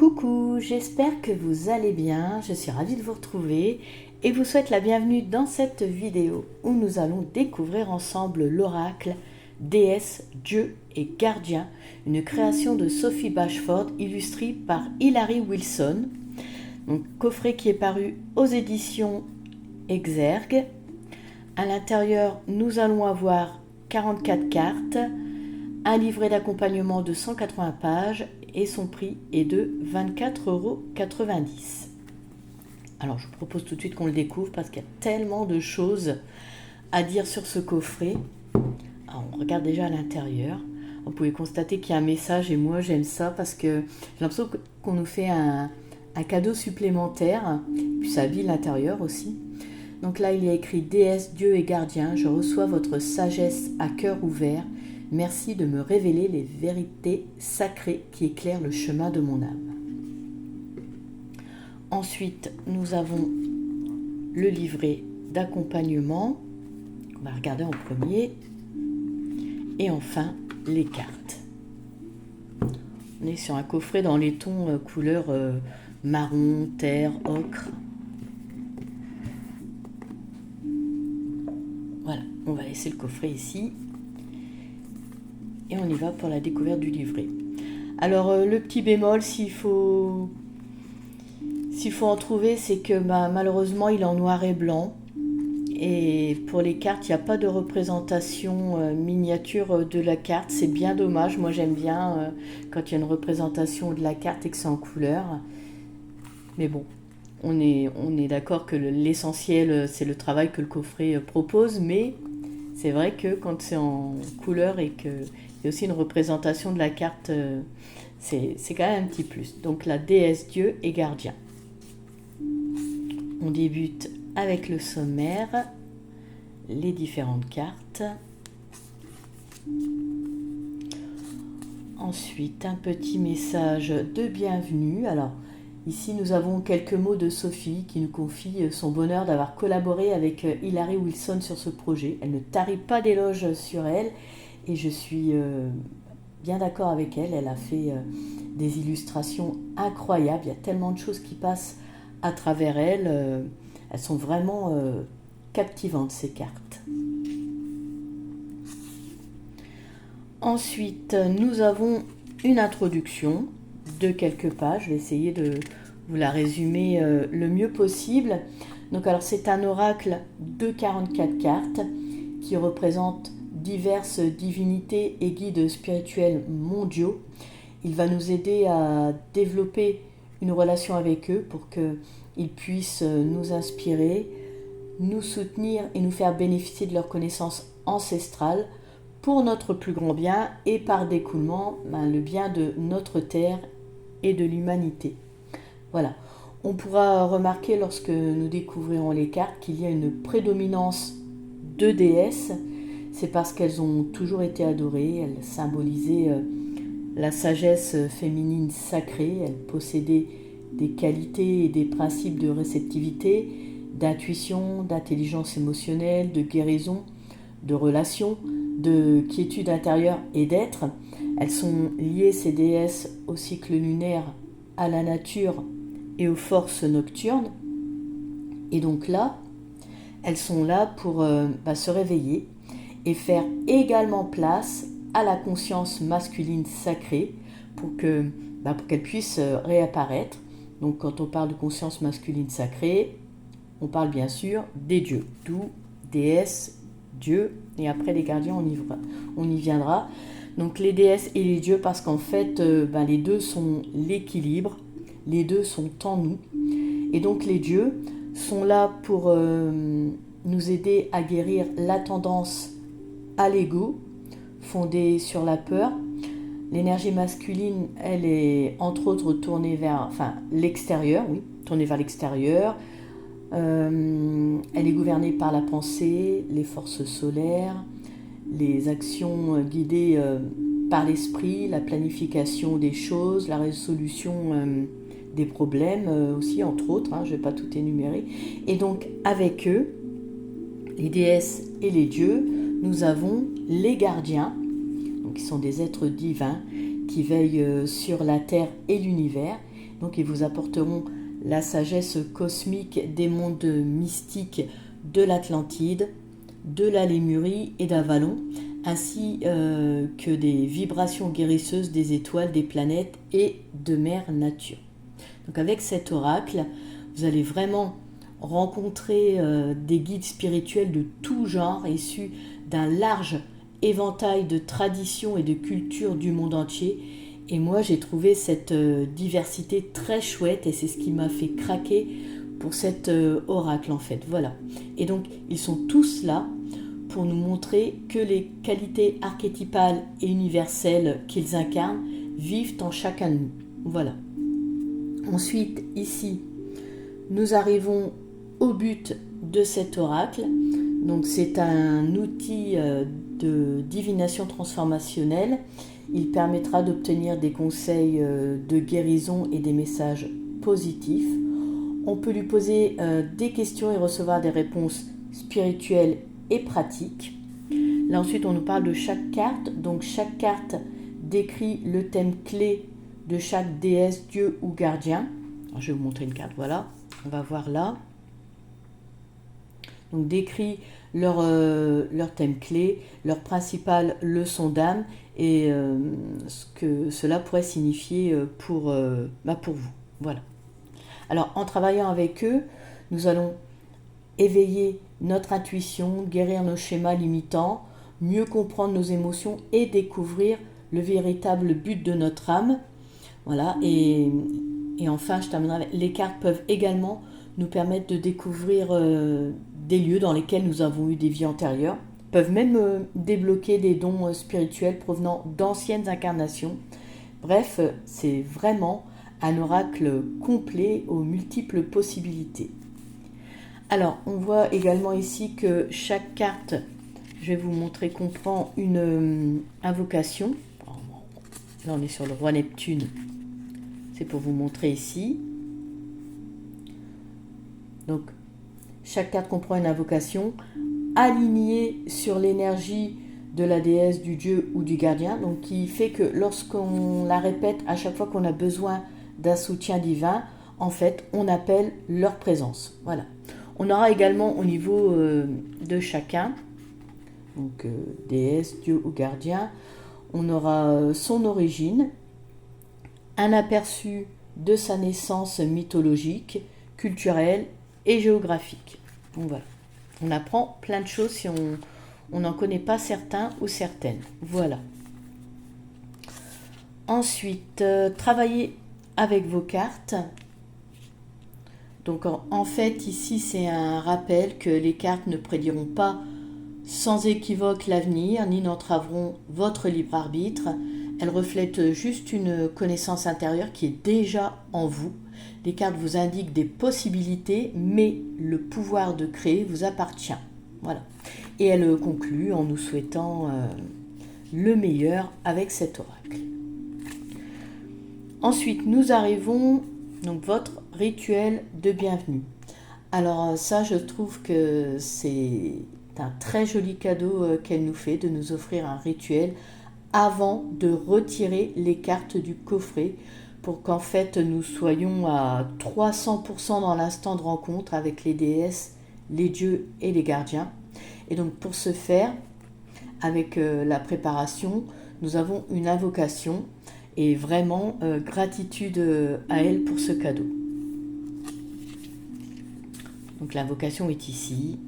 Coucou, j'espère que vous allez bien, je suis ravie de vous retrouver et vous souhaite la bienvenue dans cette vidéo où nous allons découvrir ensemble l'oracle Déesse, Dieu et Gardien, une création de Sophie Bashford illustrée par Hilary Wilson. Donc, coffret qui est paru aux éditions Exergue. À l'intérieur, nous allons avoir 44 cartes, un livret d'accompagnement de 180 pages et son prix est de 24,90 €. Alors je vous propose tout de suite qu'on le découvre parce qu'il y a tellement de choses à dire sur ce coffret. Alors, on regarde déjà à l'intérieur. Vous pouvez constater qu'il y a un message et moi j'aime ça parce que j'ai l'impression qu'on nous fait un cadeau supplémentaire. Puis ça habille l'intérieur aussi. Donc là il y a écrit Déesse, Dieu et Gardien, je reçois votre sagesse à cœur ouvert. Merci de me révéler les vérités sacrées qui éclairent le chemin de mon âme. Ensuite, nous avons le livret d'accompagnement qu'on va regarder en premier. Et enfin, les cartes. On est sur un coffret dans les tons couleur marron, terre, ocre. Voilà, on va laisser le coffret ici. Et on y va pour la découverte du livret. Alors le petit bémol, s'il faut en trouver, c'est que malheureusement il est en noir et blanc. Et pour les cartes, il n'y a pas de représentation miniature de la carte. C'est bien dommage. Moi j'aime bien quand il y a une représentation de la carte et que c'est en couleur. Mais bon, on est d'accord que l'essentiel c'est le travail que le coffret propose. Mais c'est vrai que quand c'est en couleur et qu'il y a aussi une représentation de la carte, c'est quand même un petit plus. Donc la déesse, Dieu et Gardien. On débute avec le sommaire, les différentes cartes. Ensuite, un petit message de bienvenue. Alors, ici, nous avons quelques mots de Sophie qui nous confie son bonheur d'avoir collaboré avec Hilary Wilson sur ce projet. Elle ne tarit pas d'éloges sur elle et je suis bien d'accord avec elle. Elle a fait des illustrations incroyables. Il y a tellement de choses qui passent à travers elle. Elles sont vraiment captivantes, ces cartes. Ensuite, nous avons une introduction de quelques pages. Je vais essayer de vous la résumer le mieux possible. Donc, alors, c'est un oracle de 44 cartes qui représente diverses divinités et guides spirituels mondiaux. Il va nous aider à développer une relation avec eux pour qu'ils puissent nous inspirer, nous soutenir et nous faire bénéficier de leurs connaissances ancestrales pour notre plus grand bien et par découlement le bien de notre terre et de l'humanité. Voilà. On pourra remarquer lorsque nous découvrirons les cartes qu'il y a une prédominance de déesses. C'est parce qu'elles ont toujours été adorées, elles symbolisaient la sagesse féminine sacrée, elles possédaient des qualités et des principes de réceptivité, d'intuition, d'intelligence émotionnelle, de guérison, de relation, de quiétude intérieure et d'être. Elles sont liées, ces déesses, au cycle lunaire, à la nature et aux forces nocturnes. Et donc là, elles sont là pour se réveiller et faire également place à la conscience masculine sacrée pour qu'elle puisse réapparaître. Donc quand on parle de conscience masculine sacrée, on parle bien sûr des dieux, d'où déesse, dieu, et après les gardiens on y viendra. Donc les déesses et les dieux parce qu'en fait les deux sont l'équilibre, les deux sont en nous. Et donc les dieux sont là pour nous aider à guérir la tendance à l'ego, fondée sur la peur. L'énergie masculine, elle est entre autres tournée vers l'extérieur, oui, tournée vers l'extérieur. Elle est gouvernée par la pensée, les forces solaires, les actions guidées par l'esprit, la planification des choses, la résolution des problèmes aussi, entre autres, je ne vais pas tout énumérer. Et donc, avec eux, les déesses et les dieux, nous avons les gardiens, donc qui sont des êtres divins qui veillent sur la terre et l'univers Donc ils vous apporteront la sagesse cosmique des mondes mystiques de l'Atlantide, de la Lémurie et d'Avalon, ainsi que des vibrations guérisseuses des étoiles, des planètes et de mère nature. Donc avec cet oracle, vous allez vraiment rencontrer des guides spirituels de tout genre, issus d'un large éventail de traditions et de cultures du monde entier. Et moi, j'ai trouvé cette diversité très chouette et c'est ce qui m'a fait craquer pour cet oracle en fait. Voilà. Et donc, ils sont tous là pour nous montrer que les qualités archétypales et universelles qu'ils incarnent vivent en chacun de nous. Voilà. Ensuite, ici, nous arrivons au but de cet oracle. Donc, c'est un outil de divination transformationnelle. Il permettra d'obtenir des conseils de guérison et des messages positifs. On peut lui poser des questions et recevoir des réponses spirituelles et pratiques. Là ensuite, on nous parle de chaque carte. Donc chaque carte décrit le thème clé de chaque déesse, dieu ou gardien. Alors, je vais vous montrer une carte, voilà. On va voir là. Donc décrit leur thème clé, leur principale leçon d'âme et ce que cela pourrait signifier pour vous. Voilà. Alors en travaillant avec eux, nous allons éveiller notre intuition, guérir nos schémas limitants, mieux comprendre nos émotions et découvrir le véritable but de notre âme. Voilà. Et enfin, je terminerai avec les cartes peuvent également nous permettre de découvrir des lieux dans lesquels nous avons eu des vies antérieures, peuvent même débloquer des dons spirituels provenant d'anciennes incarnations. Bref, c'est vraiment un oracle complet aux multiples possibilités. Alors, on voit également ici que chaque carte, je vais vous montrer, comprend une invocation. Là, on est sur le roi Neptune. C'est pour vous montrer ici. Donc, chaque carte comprend une invocation alignée sur l'énergie de la déesse, du dieu ou du gardien, donc qui fait que lorsqu'on la répète à chaque fois qu'on a besoin d'un soutien divin, en fait, on appelle leur présence. Voilà. On aura également au niveau de chacun, donc déesse, dieu ou gardien, on aura son origine, un aperçu de sa naissance mythologique, culturelle et géographique. Donc voilà. On apprend plein de choses si on n'en connaît pas certains ou certaines. Voilà. Ensuite, travailler avec vos cartes. Donc en fait, ici, c'est un rappel que les cartes ne prédiront pas sans équivoque l'avenir, ni n'entraveront votre libre arbitre. Elles reflètent juste une connaissance intérieure qui est déjà en vous. Les cartes vous indiquent des possibilités, mais le pouvoir de créer vous appartient. Voilà. Et elle conclut en nous souhaitant le meilleur avec cet oracle. Ensuite, nous arrivons donc votre rituel de bienvenue. Alors ça, je trouve que c'est un très joli cadeau qu'elle nous fait de nous offrir un rituel avant de retirer les cartes du coffret pour qu'en fait nous soyons à 300% dans l'instant de rencontre avec les déesses, les dieux et les gardiens. Et donc pour ce faire, avec la préparation, nous avons une invocation et vraiment gratitude à elle pour ce cadeau. Donc l'invocation est ici.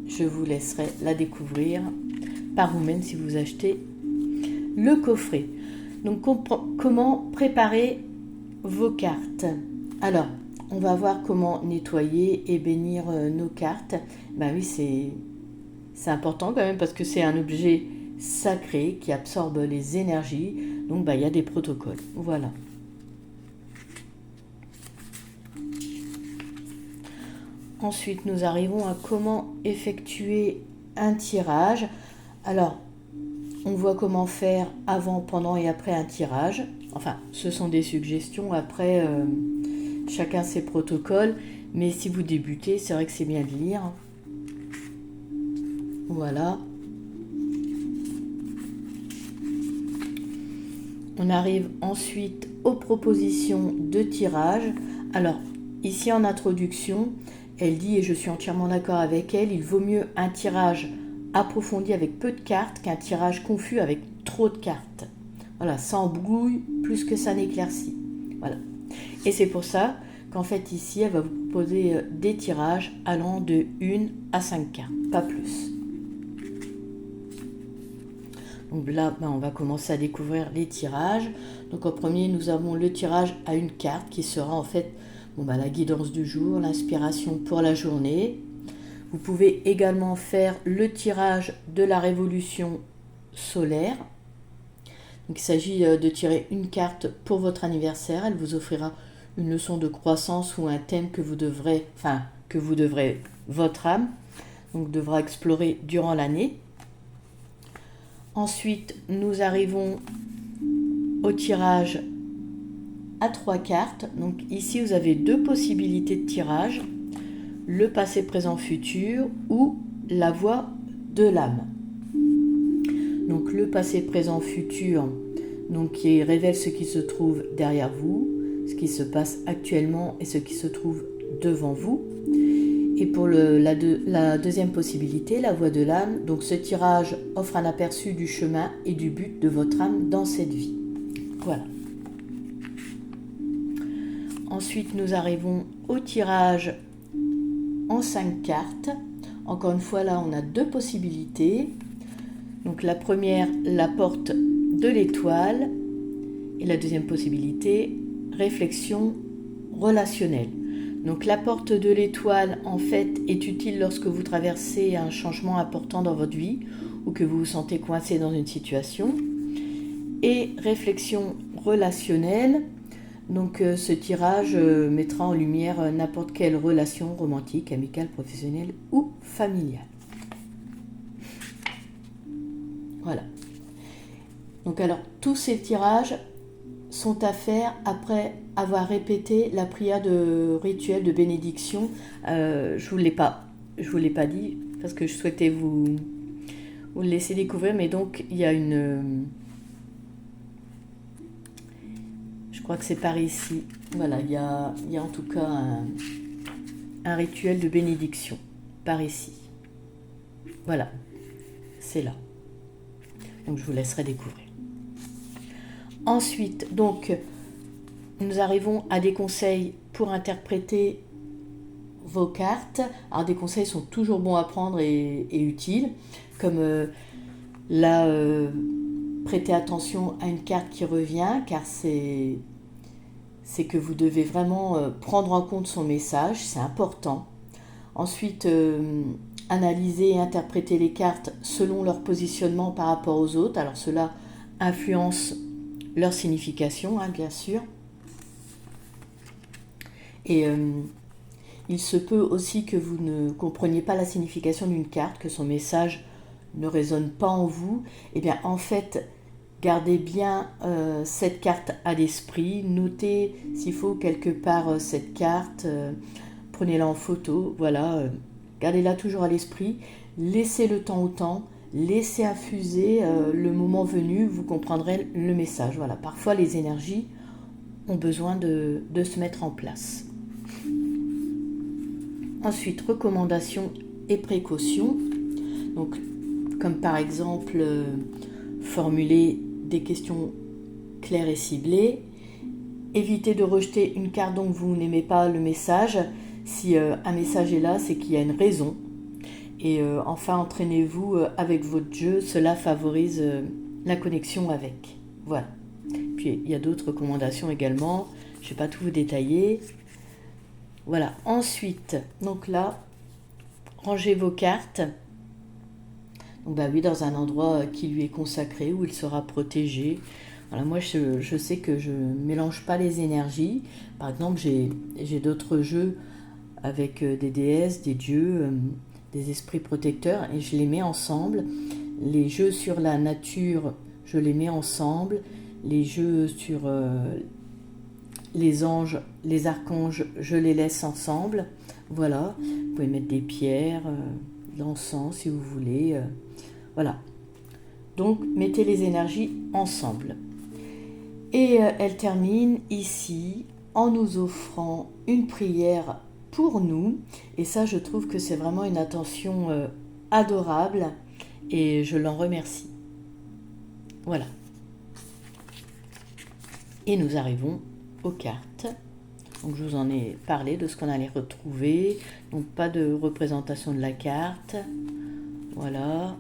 Je vous laisserai la découvrir par vous-même si vous achetez le coffret. Donc comment préparer vos cartes? Alors, on va voir comment nettoyer et bénir nos cartes. Ben oui, c'est important quand même parce que c'est un objet sacré qui absorbe les énergies. Donc il y a des protocoles. Voilà. Ensuite, nous arrivons à comment effectuer un tirage. Alors, on voit comment faire avant, pendant et après un tirage. Enfin, ce sont des suggestions. Après, chacun ses protocoles. Mais si vous débutez, c'est vrai que c'est bien de lire. Voilà. On arrive ensuite aux propositions de tirage. Alors, ici en introduction, elle dit, et je suis entièrement d'accord avec elle, il vaut mieux un tirage approfondi avec peu de cartes qu'un tirage confus avec trop de cartes. Voilà, ça embrouille plus que ça n'éclaircit. Voilà. Et c'est pour ça qu'en fait ici, elle va vous proposer des tirages allant de 1 à 5 cartes, pas plus. Donc là, on va commencer à découvrir les tirages. Donc en premier, nous avons le tirage à une carte qui sera en fait la guidance du jour, l'inspiration pour la journée. Vous pouvez également faire le tirage de la révolution solaire. Donc, il s'agit de tirer une carte pour votre anniversaire. Elle vous offrira une leçon de croissance ou un thème que vous devrez, votre âme, donc devra explorer durant l'année. Ensuite, nous arrivons au tirage à 3 cartes. Donc ici, vous avez 2 possibilités de tirage, le passé, présent, futur ou la voix de l'âme. Donc le passé, présent, futur, donc qui révèle ce qui se trouve derrière vous, ce qui se passe actuellement et ce qui se trouve devant vous. Et pour la deuxième possibilité, la voix de l'âme, donc ce tirage offre un aperçu du chemin et du but de votre âme dans cette vie. Voilà. Ensuite, nous arrivons au tirage en 5 cartes. Encore une fois, là, on a 2 possibilités. Donc la première, la porte de l'étoile. Et la deuxième possibilité, réflexion relationnelle. Donc la porte de l'étoile, en fait, est utile lorsque vous traversez un changement important dans votre vie ou que vous vous sentez coincé dans une situation. Et réflexion relationnelle, donc ce tirage mettra en lumière n'importe quelle relation romantique, amicale, professionnelle ou familiale. Voilà. Donc alors, tous ces tirages sont à faire après avoir répété la prière de rituel de bénédiction. Je vous l'ai pas dit parce que je souhaitais vous le laisser découvrir, mais donc il y a je crois que c'est par ici. Voilà, il y a en tout cas un rituel de bénédiction par ici. Voilà, c'est là. Donc je vous laisserai découvrir. Ensuite, donc, nous arrivons à des conseils pour interpréter vos cartes. Alors, des conseils sont toujours bons à prendre et utiles, comme prêter attention à une carte qui revient, car c'est que vous devez vraiment prendre en compte son message, c'est important. Ensuite, analyser et interpréter les cartes selon leur positionnement par rapport aux autres. Alors, cela influence leur signification, bien sûr. Et il se peut aussi que vous ne compreniez pas la signification d'une carte, que son message ne résonne pas en vous. Eh bien, en fait, gardez bien cette carte à l'esprit. Notez, s'il faut, quelque part cette carte. Prenez-la en photo. Voilà, gardez-la toujours à l'esprit. Laissez le temps au temps. Laissez infuser le moment venu, vous comprendrez le message. Voilà, parfois les énergies ont besoin de se mettre en place. Ensuite, recommandations et précautions. Donc, comme par exemple, formuler des questions claires et ciblées. Évitez de rejeter une carte dont vous n'aimez pas le message. Si un message est là, c'est qu'il y a une raison. Et enfin, entraînez-vous avec votre jeu, cela favorise la connexion avec. Voilà. Puis il y a d'autres recommandations également, je ne vais pas tout vous détailler. Voilà. Ensuite, donc là, rangez vos cartes. Donc dans un endroit qui lui est consacré, où il sera protégé. Voilà, moi je sais que je ne mélange pas les énergies. Par exemple, j'ai d'autres jeux avec des déesses, des dieux, des esprits protecteurs, et je les mets ensemble. Les jeux sur la nature, je les mets ensemble. Les jeux sur les anges, les archanges, je les laisse ensemble. Voilà, vous pouvez mettre des pierres, de l'encens si vous voulez. Voilà. Donc, mettez les énergies ensemble. Et elle termine ici en nous offrant une prière pour nous. Et ça, je trouve que c'est vraiment une attention adorable et je l'en remercie. Voilà. Et nous arrivons aux cartes. Donc je vous en ai parlé de ce qu'on allait retrouver. Donc pas de représentation de la carte. Voilà.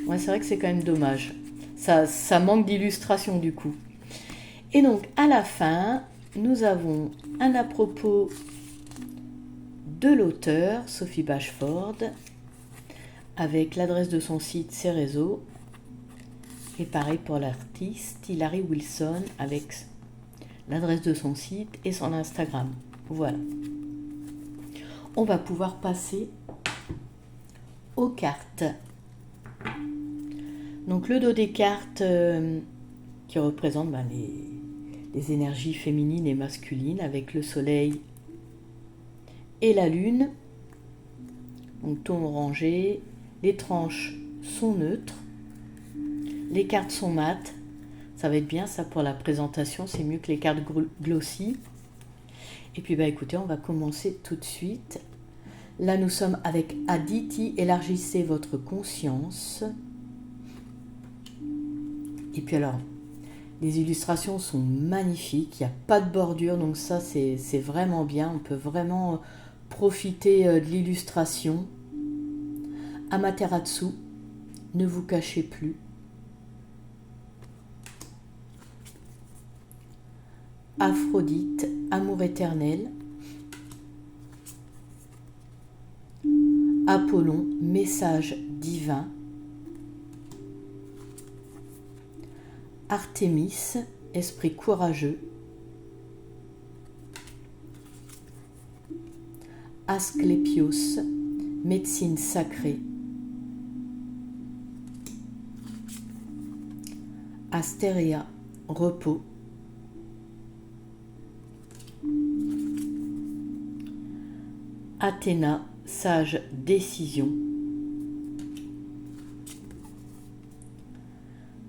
Ouais, c'est vrai que c'est quand même dommage. Ça manque d'illustration du coup. Et donc à la fin, nous avons un à propos de l'auteur, Sophie Bashford, avec l'adresse de son site, ses réseaux. Et pareil pour l'artiste, Hilary Wilson, avec l'adresse de son site et son Instagram. Voilà. On va pouvoir passer aux cartes. Donc le dos des cartes qui représente les énergies féminines et masculines avec le soleil et la lune. Donc ton orangé, les tranches sont neutres, les cartes sont mates. Ça va être bien ça pour la présentation, c'est mieux que les cartes glossy. Et puis écoutez, on va commencer tout de suite. Là nous sommes avec Aditi, élargissez votre conscience. Et puis alors, les illustrations sont magnifiques, il n'y a pas de bordure, donc ça c'est vraiment bien, on peut vraiment profiter de l'illustration. Amaterasu, ne vous cachez plus. Aphrodite, amour éternel. Apollon, message divin. Artémis, esprit courageux. Asclépios, médecine sacrée. Astéria, repos. Athéna, sage décision.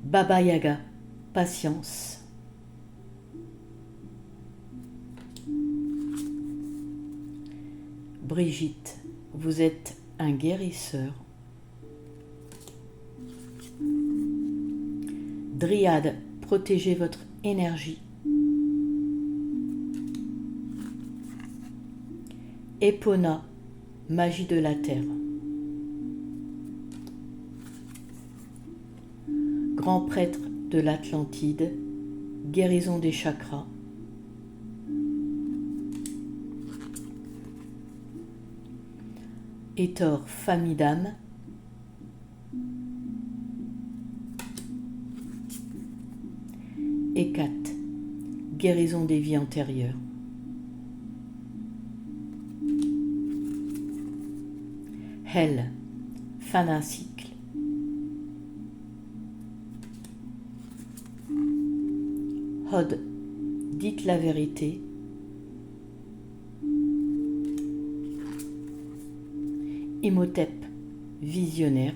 Baba Yaga, patience. Brigitte, vous êtes un guérisseur. Dryade, protégez votre énergie. Epona, magie de la terre. Grand prêtre de l'Atlantide, guérison des chakras. Hétor, famille d'âme. Hécate, guérison des vies antérieures. Hel, fin d'un cycle. Hod, dites la vérité. Imhotep, visionnaire.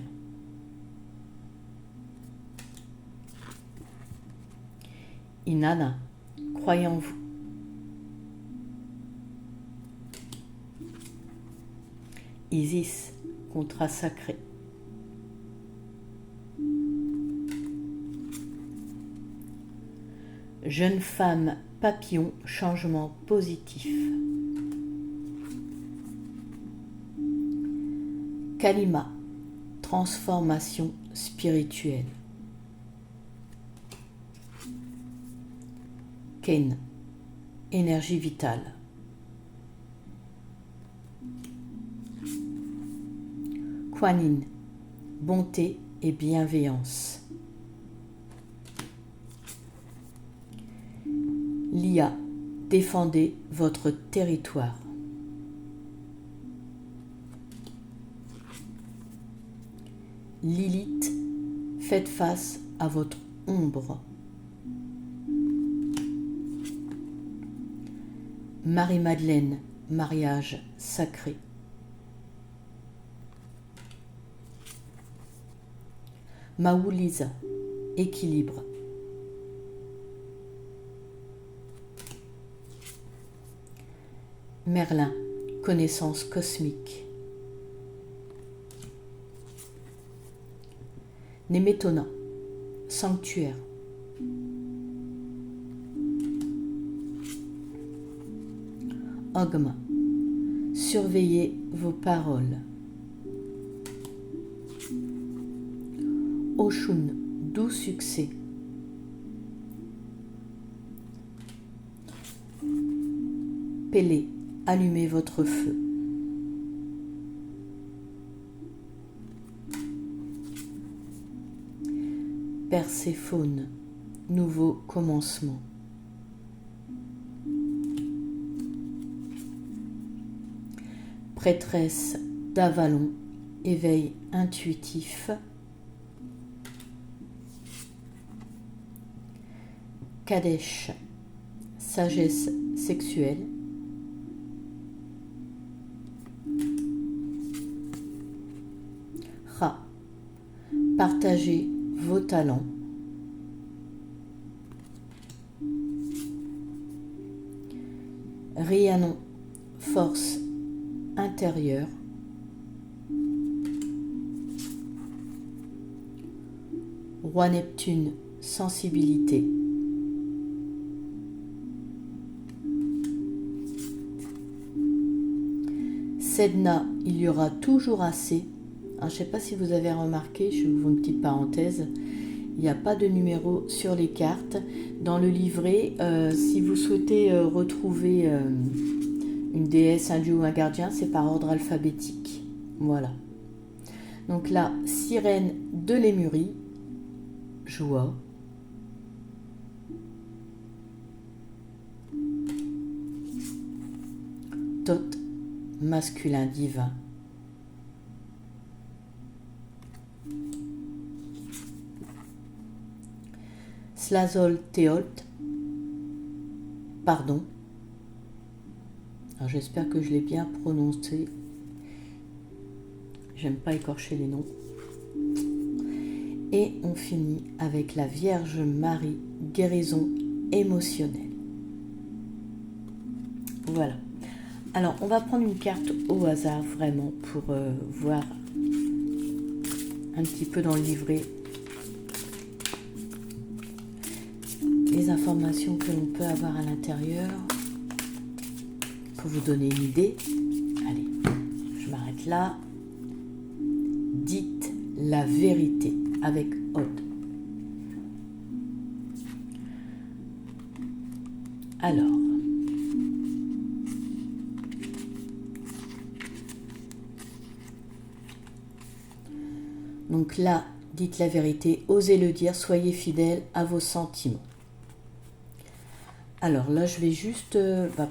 Inanna, croyez en vous. Isis, contrat sacré. Jeune femme, papillon, changement positif. Kalima, transformation spirituelle. Ken, énergie vitale. Kuan Yin, bonté et bienveillance. Lia, défendez votre territoire. Lilith, faites face à votre ombre. Marie-Madeleine, mariage sacré. Maoulisa, équilibre. Merlin, connaissance cosmique. Némétona, sanctuaire. Ogma, surveillez vos paroles. Oshun, doux succès. Pélé, allumez votre feu. Perséphone, nouveau commencement. Prêtresse d'Avalon, éveil intuitif. Kadesh, sagesse sexuelle. Ra, partagez vos talents. Rhiannon, force intérieure. Roi Neptune, sensibilité. Sedna, il y aura toujours assez. Alors, je ne sais pas si vous avez remarqué, je vous ouvre une petite parenthèse, il n'y a pas de numéro sur les cartes. Dans le livret, si vous souhaitez retrouver une déesse, un dieu ou un gardien, c'est par ordre alphabétique. Voilà. Donc là, sirène de Lémurie, joie. Thoth, masculin divin. Slazol Théolt, pardon. Alors j'espère que je l'ai bien prononcé. J'aime pas écorcher les noms. Et on finit avec la Vierge Marie, guérison émotionnelle. Voilà. Alors on va prendre une carte au hasard vraiment pour voir un petit peu dans le livret les informations que l'on peut avoir à l'intérieur pour vous donner une idée. Allez, je m'arrête là. Dites la vérité avec Odd. Alors, donc là, dites la vérité, osez le dire, soyez fidèles à vos sentiments. Alors là, je vais juste,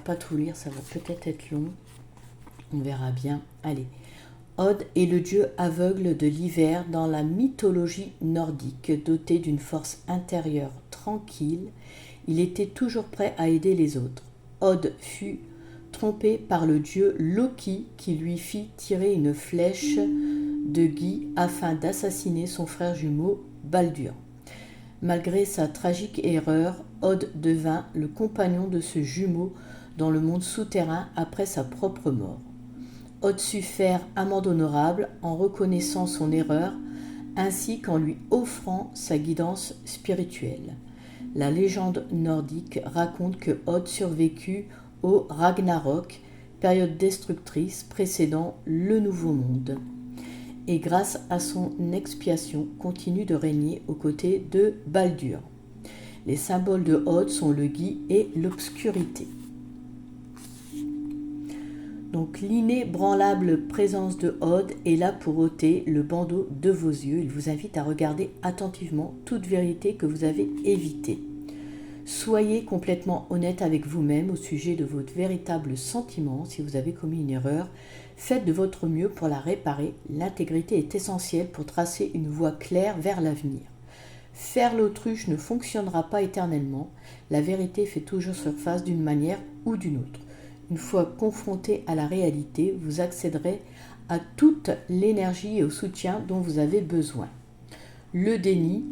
pas tout lire, ça va peut-être être long. On verra bien. Allez. Odd est le dieu aveugle de l'hiver dans la mythologie nordique. Doté d'une force intérieure tranquille, il était toujours prêt à aider les autres. Odd fut trompé par le dieu Loki qui lui fit tirer une flèche de gui afin d'assassiner son frère jumeau Baldur. Malgré sa tragique erreur, Odd devint le compagnon de ce jumeau dans le monde souterrain après sa propre mort. Odd sut faire amende honorable en reconnaissant son erreur ainsi qu'en lui offrant sa guidance spirituelle. La légende nordique raconte que Odd survécut au Ragnarok, période destructrice précédant le Nouveau Monde, et grâce à son expiation continue de régner aux côtés de Baldur. Les symboles de Odd sont le gui et l'obscurité. Donc l'inébranlable présence de Odd est là pour ôter le bandeau de vos yeux. Il vous invite à regarder attentivement toute vérité que vous avez évitée. Soyez complètement honnête avec vous-même au sujet de votre véritable sentiment. Si vous avez commis une erreur, faites de votre mieux pour la réparer. L'intégrité est essentielle pour tracer une voie claire vers l'avenir. Faire l'autruche ne fonctionnera pas éternellement. La vérité fait toujours surface d'une manière ou d'une autre. Une fois confronté à la réalité, vous accéderez à toute l'énergie et au soutien dont vous avez besoin. Le déni,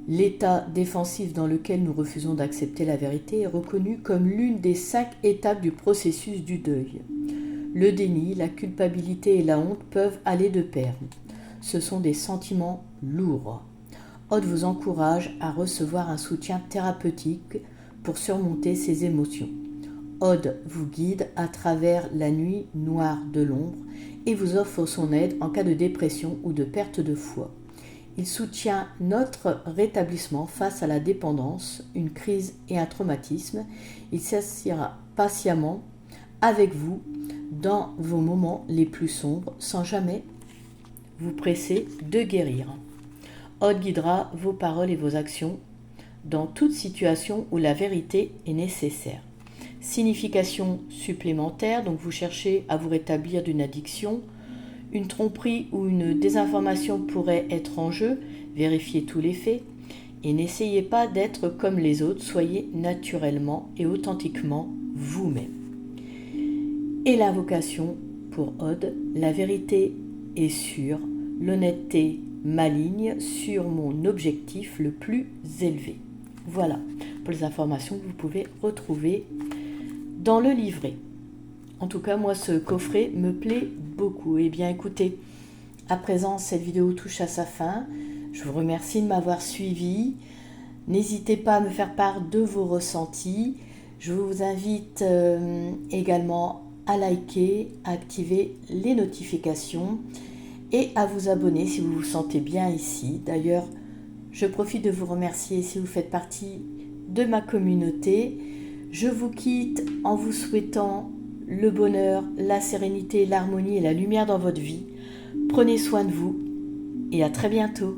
L'état défensif dans lequel nous refusons d'accepter la vérité est reconnu comme l'une des 5 étapes du processus du deuil. Le déni, la culpabilité et la honte peuvent aller de pair. Ce sont des sentiments lourds. Aude vous encourage à recevoir un soutien thérapeutique pour surmonter ces émotions. Aude vous guide à travers la nuit noire de l'ombre et vous offre son aide en cas de dépression ou de perte de foi. Il soutient notre rétablissement face à la dépendance, une crise et un traumatisme. Il s'assiera patiemment avec vous dans vos moments les plus sombres sans jamais vous presser de guérir. Aude guidera vos paroles et vos actions dans toute situation où la vérité est nécessaire. Signification supplémentaire, donc vous cherchez à vous rétablir d'une addiction, une tromperie ou une désinformation pourrait être en jeu, vérifiez tous les faits et n'essayez pas d'être comme les autres, soyez naturellement et authentiquement vous-même. Et l'invocation pour Aude, la vérité est sûre, l'honnêteté m'aligne sur mon objectif le plus élevé. Voilà pour les informations que vous pouvez retrouver dans le livret. En tout cas, moi, ce coffret me plaît beaucoup. Eh bien, écoutez, à présent, cette vidéo touche à sa fin. Je vous remercie de m'avoir suivi. N'hésitez pas à me faire part de vos ressentis. Je vous invite également à liker, à activer les notifications et à vous abonner si vous vous sentez bien ici. D'ailleurs, je profite de vous remercier si vous faites partie de ma communauté. Je vous quitte en vous souhaitant le bonheur, la sérénité, l'harmonie et la lumière dans votre vie. Prenez soin de vous et à très bientôt.